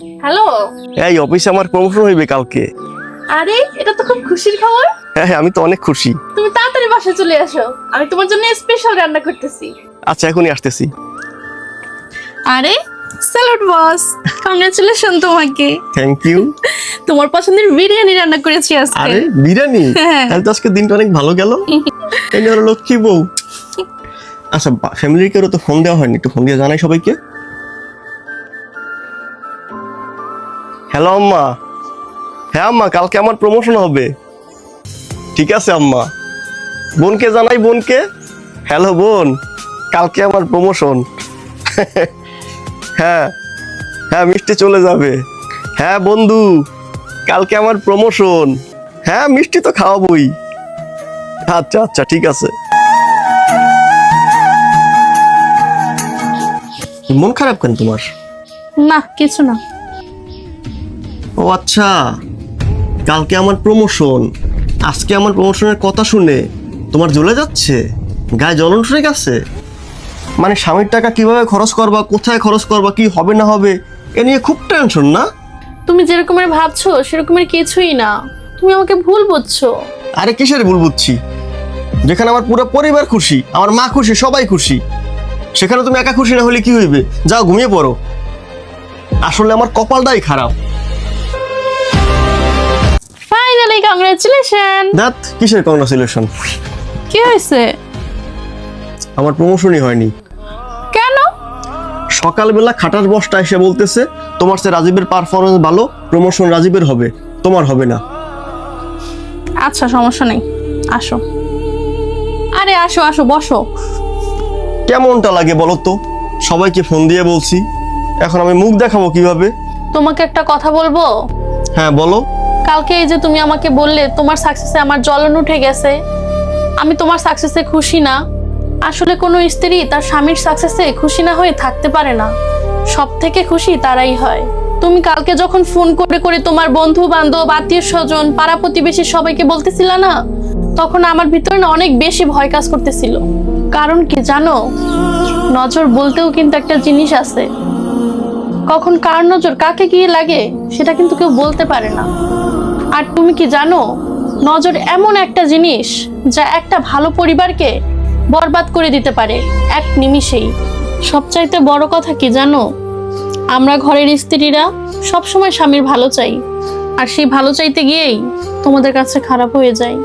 Hello. এই অফিসে আমার প্রমোশন হইবে কালকে। আরে এটা তো খুব খুশির খবর। হ্যাঁ আমি তো অনেক খুশি। তুমি তাড়াতাড়ি বাসায় চলে আসো, আমি তোমার জন্য স্পেশাল রান্না করতেছি। আচ্ছা এখনই আসতেছি। আরে স্যালুট বস, কংগ্রাচুলেশন তোমাকে। Thank you. তোমার পছন্দের বিরিয়ানি রান্না করেছি আজকে। আরে বিরিয়ানি? হ্যাঁ। তাহলে তো আজকে দিনটা অনেক ভালো গেল। এই হলো লক্ষ্মী বউ। আচ্ছা ফ্যামিলির কেউ তো ফোন দেওয়া হয়নি, একটু ফোন দিয়ে জানাই সবাইকে। হ্যালো আম্মা। হ্যাঁ আম্মা কালকে আমার প্রমোশন হবে। ঠিক আছে আম্মা। বোনকে জানাই, বোনকে। হ্যালো বোন, কালকে আমার প্রমোশন। হ্যাঁ হ্যাঁ মিষ্টি চলে যাবে। হ্যাঁ বন্ধু, কালকে আমার প্রমোশন। হ্যাঁ মিষ্টি তো খাওয়াবই। আচ্ছা আচ্ছা ঠিক আছে। মন খারাপ কেন তোমার? না কিছু না। ও আচ্ছা, কালকে আমার প্রমোশন, আজকে আমার প্রমোশনের কথা শুনে তোমার জ্বলে যাচ্ছে, গায়ে জ্বলন শুরু গেছে। মানে স্বামীর টাকা কিভাবে খরচ করবা, কোথায় খরচ করবা, কি হবে না হবে এ নিয়ে খুব টেনশন না? তুমি যেরকমের ভাবছো সেরকমের কিছুই না, তুমি আমাকে ভুল বুঝছো। আরে কিসের ভুল বুঝছি? যেখানে আমার পুরো পরিবার খুশি, আমার মা খুশি, সবাই খুশি, সেখানে তুমি একা খুশি না হলে কি হইবে? যাও ঘুমিয়ে পড়ো। আসলে আমার কপালটাই খারাপ। Finally congratulation. দ্যাট কিসের কংগ্রাচুলেশন? কি হয়েছে? আমার প্রমোশনই হয়নি। কেন? সকালবেলা খাটার বসটা এসে বলতেছে তোমার চেয়ে রাজীবের পারফরমেন্স ভালো, প্রমোশন রাজীবের হবে, তোমার হবে না। আচ্ছা সমস্যা নেই, আসো। আরে আসো আসো, বসো। কেমনটা লাগে বলো তো? সবাইকে ফোন দিয়ে বলছি, এখন আমি মুখ দেখাবো কিভাবে? তোমাকে একটা কথা বলবো? হ্যাঁ বলো। কালকে এই যে তুমি আমাকে বললে তোমার সাকসেসে আমার জ্বলন উঠে গেছে, আমি তোমার সাকসেসে খুশি না। আসলে কোনো স্ত্রী তার স্বামীর সাকসেসে খুশি না হয়ে থাকতে পারে না, সব থেকে খুশি তারাই হয়। তুমি কালকে যখন ফোন করে করে তোমার বন্ধু বান্ধব, আত্মীয় স্বজন, পাড়া প্রতিবেশী সবাইকে বলতেছিল না, তখন আমার ভিতরে না অনেক বেশি ভয় কাজ করতেছিল। কারণ কি জানো, নজর বলতেও কিন্তু একটা জিনিস আছে। কখন কার নজর কাকে গিয়ে লাগে সেটা কিন্তু কেউ বলতে পারে না। আর তুমি কি জানো, নজর এমন একটা জিনিস যা একটা ভালো পরিবারকে বরবাদ করে দিতে পারে এক নিমিষেই। সবচাইতে বড় কথা কি জানো, আমরা ঘরের স্ত্রীরা সবসময় স্বামীর ভালো চাই, আর সেই ভালো চাইতে গিয়েই তোমাদের কাছে খারাপ হয়ে যায়।